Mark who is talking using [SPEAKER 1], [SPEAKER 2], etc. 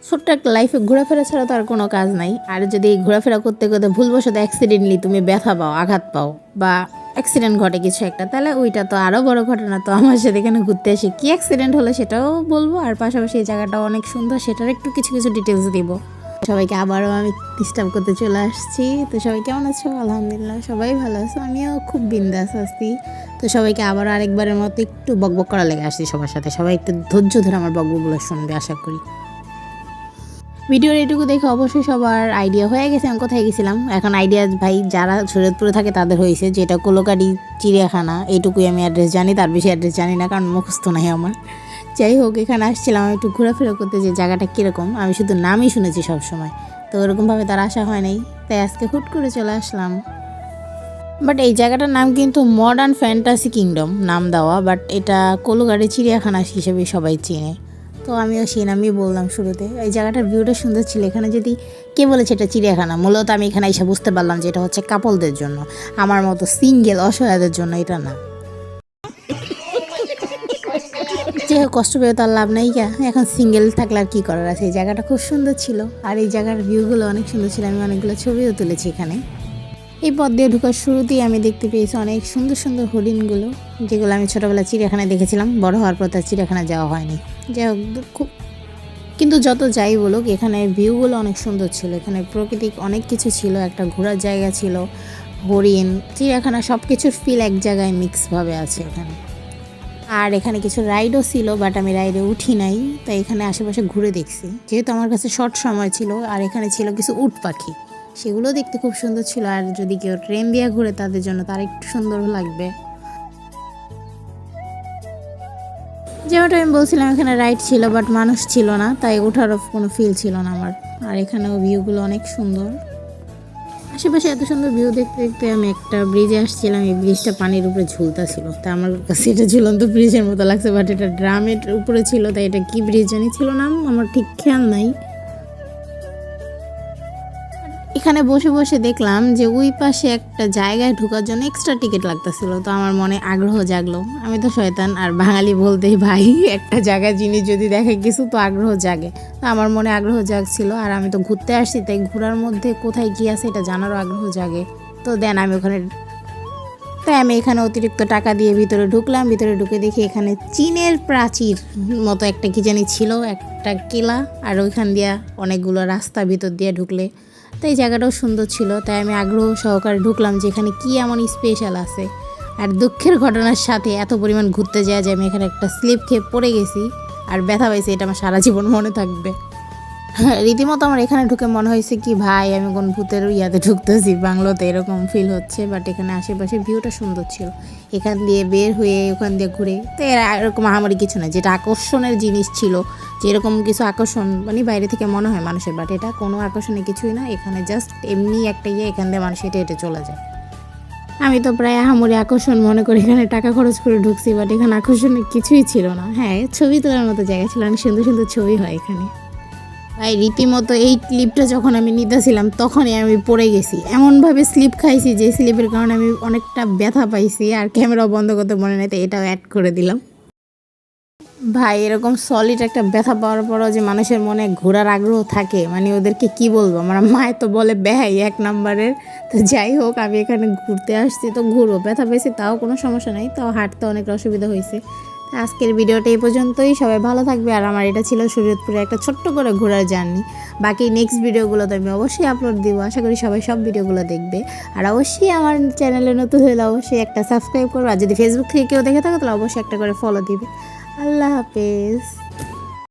[SPEAKER 1] ছোট্ট একটা লাইফে ঘোরাফেরা ছাড়া তো আর কোনো কাজ নাই। আর যদি ঘোরাফেরা করতে করতে ভুলবশত অ্যাক্সিডেন্টলি তুমি ব্যথা পাও, আঘাত পাও বা অ্যাক্সিডেন্ট ঘটে কিছু একটা, তাহলে ওইটা তো আরও বড় ঘটনা। তো আমার সাথে এখানে ঘুরতে এসে কী অ্যাক্সিডেন্ট হলো সেটাও বলবো, আর পাশাপাশি এই জায়গাটাও অনেক সুন্দর সেটার একটু কিছু কিছু ডিটেলস দিব। সবাইকে আবারও আমি ডিস্টার্ব করতে চলে আসছি। তো সবাই কেমন আছো? আলহামদুলিল্লাহ সবাই ভালো আছো, আমিও খুব বিন্দাস আছি। তো সবাইকে আবারও আরেকবারের মতো একটু বকবক করা লেগে আসছি সবার সাথে। সবাই একটু ধৈর্য ধরে আমার বকবকগুলো শুনবে আশা করি। ভিডিওর এটুকু দেখে অবশ্যই সবার আইডিয়া হয়ে গেছে আমি কোথায় গেছিলাম। এখন আইডিয়া ভাই যারা শরীয়তপুরে থাকে তাদের হয়েছে, যেটা কোলোকাটি চিড়িয়াখানা। এইটুকুই আমি অ্যাড্রেস জানি, তার বেশি অ্যাড্রেস জানি না, কারণ মুখস্থ নাই আমার। যাই হোক, এখানে আসছিলাম একটু ঘোরাফেরা করতে, যে জায়গাটা কীরকম আমি শুধু নামই শুনেছি সবসময়, তো ওরকমভাবে তার আসা হয় নাই, তাই আজকে হুট করে চলে আসলাম। বাট এই জায়গাটার নাম কিন্তু মডার্ন ফ্যান্টাসি কিংডম নাম দেওয়া, বাট এটা কোলোকাটি চিড়িয়াখানা হিসেবে সবাই চেনে। তো আমিও সেই নামই বললাম শুরুতে। এই জায়গাটার ভিউটা সুন্দর ছিল। এখানে যদি কে বলেছে এটা চিড়িয়াখানা, মূলত আমি এখানে এসে বুঝতে পারলাম যে এটা হচ্ছে কাপলদের জন্য, আমার মতো সিঙ্গেল অসহায়দের জন্য এটা না। যে কষ্ট পেয়ে তার লাভ নাই গা, এখন সিঙ্গেল থাকলে আর কী করার আছে। এই জায়গাটা খুব সুন্দর ছিল, আর এই জায়গার ভিউগুলো অনেক সুন্দর ছিল। আমি অনেকগুলো ছবিও তুলেছি এখানে। এই পথ দিয়ে ঢোকার শুরুতেই আমি দেখতে পেয়েছি অনেক সুন্দর সুন্দর হরিণগুলো, যেগুলো আমি ছোটোবেলায় চিড়িয়াখানায় দেখেছিলাম। বড় হওয়ার পর তার চিড়িয়াখানায় যাওয়া হয়নি। যাই হোক, খুব কিন্তু যত যাই বলুক, এখানে ভিউগুলো অনেক সুন্দর ছিল। এখানে প্রাকৃতিক অনেক কিছু ছিল, একটা ঘোরার জায়গা ছিল, হরিণ, চিড়িয়াখানা, সব কিছুর ফিল এক জায়গায় মিক্সভাবে আছে এখানে। আর এখানে কিছু রাইডও ছিল, বাট আমি রাইডে উঠি নাই, তাই এখানে আশেপাশে ঘুরে দেখছি, যেহেতু আমার কাছে শর্ট সময় ছিল। আর এখানে ছিল কিছু উট পাখি, সেগুলো দেখতে খুব সুন্দর ছিল। আর যদি কেউ ট্রেন দিয়ে ঘুরে তাদের জন্য তার একটু সুন্দর লাগবে। যেমনটা আমি বলছিলাম, এখানে রাইড ছিল বাট মানুষ ছিল না, তাই ওঠারও কোনো ফিল ছিল না আমার। আর এখানেও ভিউগুলো অনেক সুন্দর, আশেপাশে এত সুন্দর ভিউ দেখতে দেখতে আমি একটা ব্রিজে আসছিলাম। এই ব্রিজটা পানির উপরে ঝুলতেছিল, তা আমার কাছে এটা ঝুলন্ত ব্রিজের মতো লাগছে, বাট এটা ড্রামের উপরে ছিল, তাই এটা কি ব্রিজ জানি ছিল নাম আমার ঠিক খেয়াল নাই। এখানে বসে বসে দেখলাম যে ওই পাশে একটা জায়গায় ঢোকার জন্য এক্সট্রা টিকিট লাগতেছিল। তো আমার মনে আগ্রহ জাগলো। আমি তো শয়তান, আর বাঙালি বলতেই ভাই একটা জায়গায় জিনিস যদি দেখে কিছু তো আগ্রহ জাগে। তো আমার মনে আগ্রহ জাগছিল, আর আমি তো ঘুরতে আসছি, তাই ঘোরার মধ্যে কোথায় কী আছে এটা জানারও আগ্রহ জাগে। তো দেন আমি এখানে অতিরিক্ত টাকা দিয়ে ভিতরে ঢুকলাম। ভিতরে ঢুকে দেখি এখানে চীনের প্রাচীর মতো একটা কি জানি ছিল, একটা কিলা, আর ওইখান দিয়ে অনেকগুলো রাস্তা ভিতর দিয়ে ঢুকলে। তাই জায়গাটাও সুন্দর ছিল, তাই আমি আগ্রহ সহকারে ঢুকলাম যে এখানে কী এমন স্পেশাল আছে। আর দুঃখের ঘটনার সাথে এত পরিমাণ ঘুরতে যায় যে আমি এখানে একটা স্লিপ খেয়ে পড়ে গেছি আর ব্যথা পাইছি, এটা আমার সারা জীবন মনে থাকবে। রীতিমতো আমার এখানে ঢুকে মনে হয়েছে কি ভাই আমি কোন ভূতের ইয়াতে ঢুকতেছি, বাংলোতে, এরকম ফিল হচ্ছে। বাট এখানে আশেপাশে ভিউটা সুন্দর ছিল। এখান দিয়ে বের হয়ে ওখান দিয়ে ঘুরে, তো এরকম আহামরি কিছু না। যেটা আকর্ষণের জিনিস ছিল, যেরকম কিছু আকর্ষণ মানে বাইরে থেকে মনে হয় মানুষের, বাট এটা কোনো আকর্ষণের কিছুই না। এখানে জাস্ট এমনি একটা এখান দিয়ে মানুষ হেঁটে হেঁটে চলে যায়। আমি তো প্রায় আহামরি আকর্ষণ মনে করি এখানে টাকা খরচ করে ঢুকছি, বাট এখানে আকর্ষণের কিছুই ছিল না। হ্যাঁ, ছবি তোলার মতো জায়গা ছিল, অনেক সুন্দর সুন্দর ছবি হয় এখানে। ভাই রীতিমতো এই ক্লিপটা যখন আমি নিতেছিলাম তখনই আমি পড়ে গেছি, এমনভাবে স্লিপ খাইছি যে স্লিপের কারণে আমি অনেকটা ব্যথা পাইছি। আর ক্যামেরাও বন্ধ করতে মনে নেই, তো এটাও অ্যাড করে দিলাম। ভাই এরকম সলিড একটা ব্যথা পাওয়ার পরও যে মানুষের মনে ঘোরার আগ্রহ থাকে, মানে ওদেরকে কি বলবো। আমার মায়ে তো বলে বেহাই এক নাম্বারের। তো যাই হোক, আমি এখানে ঘুরতে আসছি তো ঘুরবো, ব্যথা পেয়েছি তাও কোনো সমস্যা নাই, তাও হাঁটতে অনেক অসুবিধা হয়েছে। আজকের ভিডিওটা এই পর্যন্তই। সবাই ভালো থাকবে। আর আমার এটা ছিল শরীয়তপুরে একটা ছোট্ট করে ঘোরার জার্নি। বাকি নেক্সট ভিডিওগুলো তো আমি অবশ্যই আপলোড দিব, আশা করি সবাই সব ভিডিওগুলো দেখবে। আর অবশ্যই আমার চ্যানেলে নতুন হলে অবশ্যই একটা সাবস্ক্রাইব করবে, আর যদি ফেসবুক থেকে কেউ দেখে থাকো তাহলে অবশ্যই একটা করে ফলো দিবে। আল্লাহ হাফেজ।